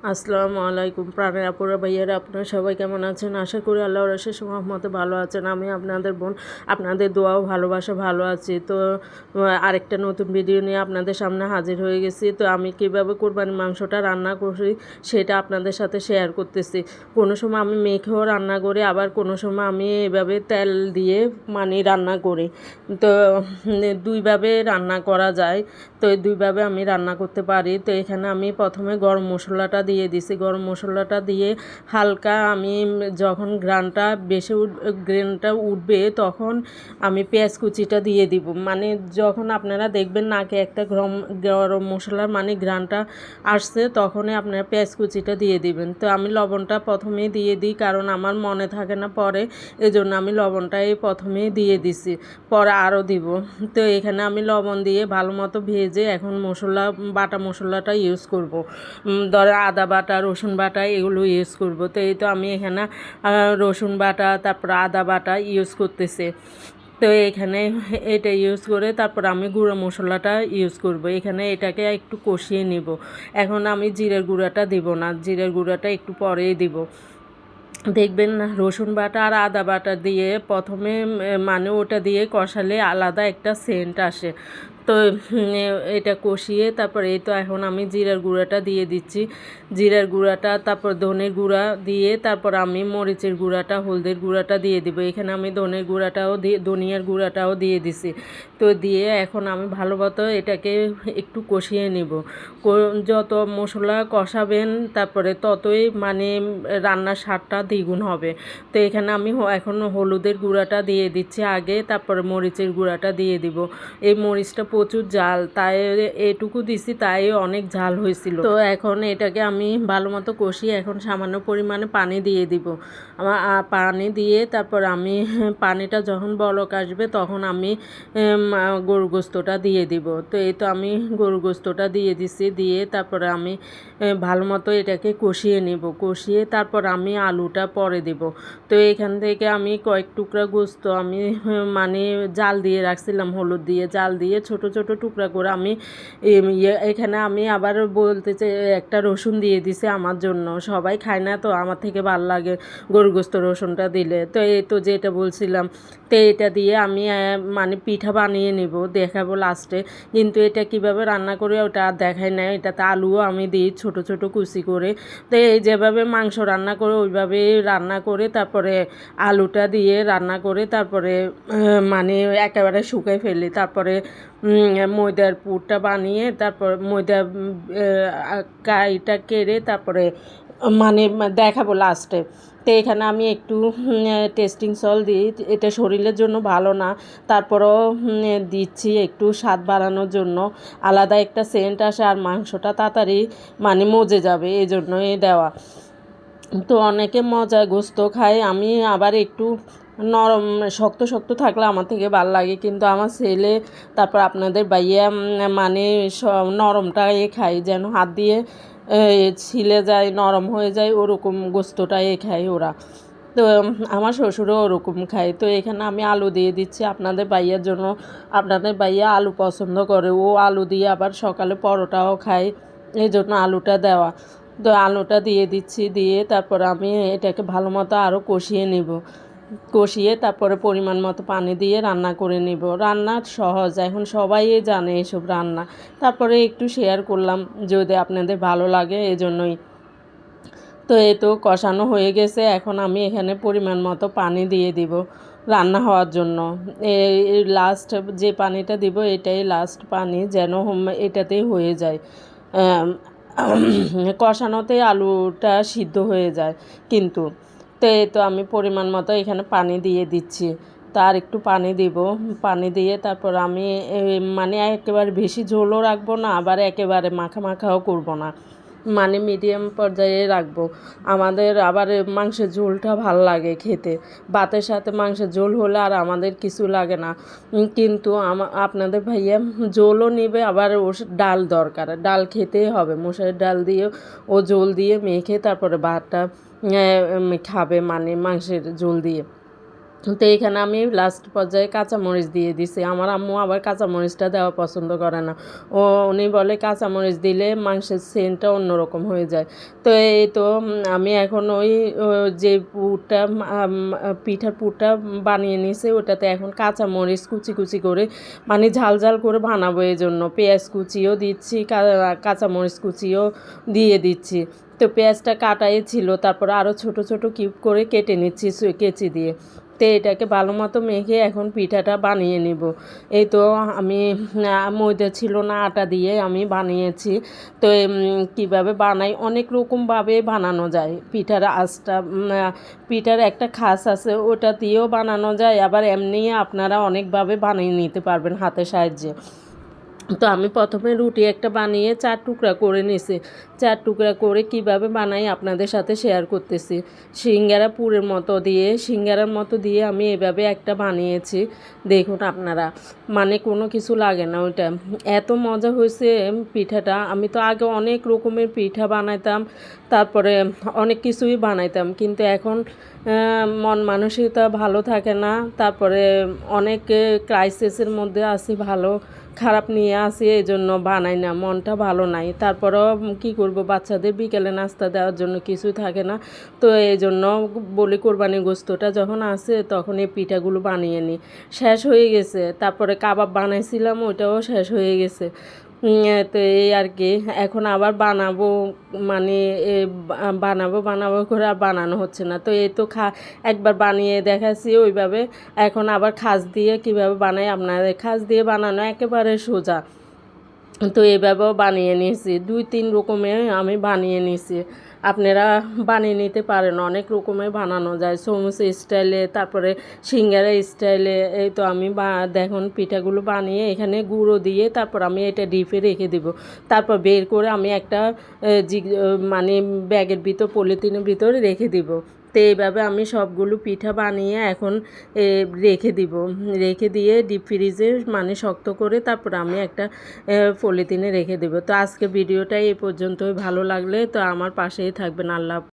আসসালামু আলাইকুম প্রাণের আপুরা ভাইয়ারা, আপনারা সবাই কেমন আছেন? আশা করি আল্লাহর অশেষ রহমতে ভালো আছেন। আমি আপনাদের বোন, আপনাদের দোয়া ও ভালোবাসা ভালো আছি। তো আরেকটা নতুন ভিডিও নিয়ে আপনাদের সামনে হাজির হয়ে গেছি। তো আমি কীভাবে কোরবানির মাংসটা রান্না করি সেটা আপনাদের সাথে শেয়ার করতেছি। কোনো সময় আমি মেখেও রান্না করি, আবার কোনো সময় আমি এভাবে তেল দিয়ে রান্না করি। তো দুইভাবে রান্না করা যায়। তো এই দুইভাবে আমি রান্না করতে পারি। তো এখানে আমি প্রথমে গরম মশলাটা দিয়ে দিছি। গরম মশলাটা দিয়ে হালকা আমি যখন গ্রানটা উঠবে তখন আমি পেঁয়াজ কুচিটা দিয়ে দিব। যখন আপনারা দেখবেন নাকে একটা গরম মশলার গ্রানটা আসছে, তখনই আপনারা পেঁয়াজ কুচিটা দিয়ে দিবেন। তো আমি লবণটা প্রথমেই দিয়ে দিই, কারণ আমার মনে থাকে না পরে, এজন্য আমি লবণটাই প্রথমেই দিয়ে দিছি, পরে আরও দিব। তো এখানে আমি লবণ দিয়ে ভালো মতো ভেজে এখন বাটা মশলাটা ইউজ করব। ধরো আদা বাটা, রসুন বাটা এগুলো ইউজ করব। তো এই তো আমি এখানে রসুন বাটা, তারপর আদা বাটা ইউজ করতেছি। তো এখানে এটা ইউজ করে তারপর আমি গুঁড়ো মশলাটা ইউজ করব। এখানে এটাকে একটু কষিয়ে নিব। এখন আমি জিরের গুঁড়াটা দিব না, জিরের গুঁড়াটা একটু পরেই দিব। দেখবেন রসুন বাটা আর আদা বাটা দিয়ে প্রথমে ওটা দিয়ে কষালে আলাদা একটা সেন্ট আসে। তো এটা কষিয়ে তারপর এই তো এখন আমি জিরার গুঁড়াটা দিয়ে দিচ্ছি। জিরার গুঁড়াটা, তারপর ধনের গুঁড়া দিয়ে তারপর আমি মরিচের গুঁড়াটা, হলদের গুঁড়াটা দিয়ে দিব। এখানে আমি ধনিয়ার গুঁড়াটাও দিয়ে দিছি। তো দিয়ে এখন আমি ভালো মতো এটাকে একটু কষিয়ে নিব। যত মশলা কষাবেন তারপরে ততই রান্নার স্বাদটা দ্বিগুণ হবে। তো এখানে আমি এখন হলুদের গুঁড়াটা দিয়ে দিচ্ছি আগে, তারপরে মরিচের গুঁড়াটা দিয়ে দিব। এই মরিচটা প্রচুর ঝাল, তাই এটুকু দিছি, তাই অনেক ঝাল হয়েছিল। তো এখন এটাকে আমি ভালো মতো কষিয়ে এখন সামান্য পরিমাণে পানি দিয়ে দিব। পানি দিয়ে তারপর আমি পানিটা যখন বলক আসবে তখন আমি গরু গোস্তটা দিয়ে দিব। তো এই তো আমি গরু গোস্তটা দিয়ে দিছি, দিয়ে তারপরে আমি ভালো মতো এটাকে কষিয়ে নিব। কষিয়ে তারপর আমি আলুটা পরে দেব। তো এখান থেকে আমি কয়েক টুকরা গোস্ত আমি জাল দিয়ে রাখছিলাম, হলুদ দিয়ে জাল দিয়ে ছোট ছোট টুকরা করে আমি এখানে আমি আবার বলতে চাই একটা রসুন দিয়ে দিছি আমার জন্য। সবাই খায় না, তো আমার থেকে ভালো লাগে গরু গোস্ত রসুনটা দিলে। তো এই তো যেটা বলছিলাম, তো এটা দিয়ে আমি পিঠা বানিয়ে নিব, দেখাবো লাস্টে। কিন্তু এটা কিভাবে রান্না করে ওটা আর দেখাই না। এটাতে আলুও আমি দিই ছোট ছোট কুচি করে। তো এই যেভাবে মাংস রান্না করে ওইভাবেই রান্না করে তারপরে আলুটা দিয়ে রান্না করে তারপরে একেবারে শুকাই ফেলি। তারপরে ময়দার পুরটা বানিয়ে তারপর ময়দা কাইটা কেড়ে তারপরে দেখাবো লাস্টে। তো এখানে আমি একটু টেস্টিং সল্ট দিই, এটা শরীরের জন্য ভালো না, তারপরও দিচ্ছি একটু স্বাদ বাড়ানোর জন্য। আলাদা একটা সেন্ট আসে আর মাংসটা তাড়াতাড়ি মজে যাবে, এই জন্যই দেওয়া। তো অনেকে মজা গোস্ত খায়, আমি আবার একটু নরম শক্ত শক্ত থাকলে আমার থেকে ভালো লাগে। কিন্তু আমার ছেলে তারপর আপনাদের ভাইয়া নরমটা খায়, যেন হাত দিয়ে ছিলে যায়, নরম হয়ে যায়, ওরকম গোস্তটাই খায় ওরা। তো আমার শ্বশুরও ওরকম খায়। তো এখানে আমি আলু দিয়ে দিচ্ছি আপনাদের ভাইয়ার জন্য। আপনাদের ভাইয়া আলু পছন্দ করে, ও আলু দিয়ে আবার সকালে পরোটাও খায়, এই জন্য আলুটা দেওয়া। তো আলুটা দিয়ে দিচ্ছি, দিয়ে তারপর আমি এটাকে ভালো মতো আরও কষিয়ে নিব। কষিয়ে তারপরে পরিমাণ মতো পানি দিয়ে রান্না করে নিব। রান্না সহজ, এখন সবাই জানে এসব রান্না, তারপরে একটু শেয়ার করলাম যদি আপনাদের ভালো লাগে, এজন্যই। তো এই তো কষানো হয়ে গেছে, এখন আমি এখানে পরিমাণ মতো পানি দিয়ে দিব রান্না হওয়ার জন্য। এই লাস্ট যে পানিটা দিব এটাই লাস্ট পানি, যেন এটাতেই হয়ে যায়, কষানোতে আলুটা সিদ্ধ হয়ে যায় কিন্তু। তো এই তো আমি পরিমাণ মতো এখানে পানি দিয়ে দিচ্ছি। তার একটু পানি দিব, পানি দিয়ে তারপর আমি একেবারে বেশি ঝোলও রাখবো না, আবার একেবারে মাখা মাখাও করবো না, মিডিয়াম পর্যায়ে রাখবো। আমাদের আবার মাংসের ঝোলটা ভাল লাগে খেতে, ভাতের সাথে মাংসের ঝোল হলে আর আমাদের কিছু লাগে না। কিন্তু আপনাদের ভাইয়া ঝোলও নেবে, আবার ওর ডাল দরকার, ডাল খেতেই হবে, মশারির ডাল দিয়ে ও ঝোল দিয়ে মেখে তারপরে ভাতটা খাবে, মাংসের ঝোল দিয়ে। তো এখানে আমি লাস্ট পর্যায়ে কাঁচামরিচ দিয়ে দিছি। আমার আম্মু আবার কাঁচামরিচটা দেওয়া পছন্দ করে না। উনি বলে কাঁচামরিচ দিলে মাংসের সেন্টটা অন্যরকম হয়ে যায়। তো এই তো আমি এখন ওই যে পুরটা পিঠার পুরটা বানিয়ে নিয়েছি, ওটাতে এখন কাঁচামরিচ কুচি কুচি করে মানে ঝাল ঝাল করে বানাবো, এই জন্য পেঁয়াজ কুচিও দিচ্ছি, কাঁচামরিচ কুচিও দিয়ে দিচ্ছি। তো পেঁয়াজটা কাটাই ছিল, তারপরে আরও ছোট ছোট কিউব করে কেটে নিচ্ছি কেচি দিয়ে। তো এটাকে ভালো মতো মেখে এখন পিঠাটা বানিয়ে নিব। এই তো আমি ময়দা ছিল না, আটা দিয়ে আমি বানিয়েছি। তো কীভাবে বানাই, অনেক রকমভাবে বানানো যায় পিঠার আঁচটা। পিঠার একটা খাস আছে, ওটা দিয়েও বানানো যায়, আবার এমনি আপনারা অনেকভাবে বানিয়ে নিতে পারবেন হাতের সাহায্যে। তো আমি প্রথমে রুটি একটা বানিয়ে 4 টুকরা করে নিয়েছি। 4 টুকরা করে কিভাবে বানাই আপনাদের সাথে শেয়ার করতেছি। সিঙ্গারার মতো দিয়ে আমি এভাবে একটা বানিয়েছি। দেখুন আপনারা, মানে কোনো কিছু লাগে না ওইটা। এত মজা হয়েছে পিঠাটা। আমি তো আগে অনেক রকমের পিঠা বানাইতাম, তারপরে অনেক কিছুই বানাইতাম, কিন্তু এখন মন মানসিকতা ভালো থাকে না, তারপরে অনেক ক্রাইসিসের মধ্যে আছি, ভালো খারাপ নিয়ে আসি, এই জন্য বানাই না, মনটা ভালো নাই। তারপরেও কী করব, বাচ্চাদের বিকেলে নাস্তা দেওয়ার জন্য কিছুই থাকে না। তো এই জন্য বলি কোরবানির গোস্তটা যখন আসে তখন এই পিঠাগুলো বানিয়ে নিই। শেষ হয়ে গেছে, তারপরে কাবাব বানাইছিলাম, ওইটাও শেষ হয়ে গেছে। তো এই আর কি, এখন আবার বানাবো, মানে বানাবো করে আর বানানো হচ্ছে না। তো এই তো একবার বানিয়ে দেখাচ্ছি ওইভাবে। এখন আবার খাস দিয়ে কিভাবে বানাই, আপনাদের খাস দিয়ে বানানো একেবারে সোজা। তো এইভাবেও বানিয়ে নিয়েছি, 2-3 রকমের আমি বানিয়ে নিয়েছি। আপনারা বানিয়ে নিতে পারেন, অনেক রকমের বানানো যায়, সমোসা স্টাইলে, তারপরে সিঙ্গারা স্টাইলে। এই তো আমি দেখুন পিঠাগুলো বানিয়ে এখানে গুঁড়ো দিয়ে তারপর আমি এটা ডিপে রেখে দেব। তারপর বের করে আমি একটা মানে ব্যাগের ভিতর, পলিথিনের ভিতরে রেখে দিব। তো এইভাবে আমি সবগুলো পিঠা বানিয়ে এখন রেখে দিয়ে ডিপ ফ্রিজে মানে শক্ত করে তারপর আমি একটা পলিথিনে রেখে দেবো। তো আজকে ভিডিওটা এই পর্যন্তই। ভালো লাগলে তো আমার পাশেই থাকবেন। আল্লাহ।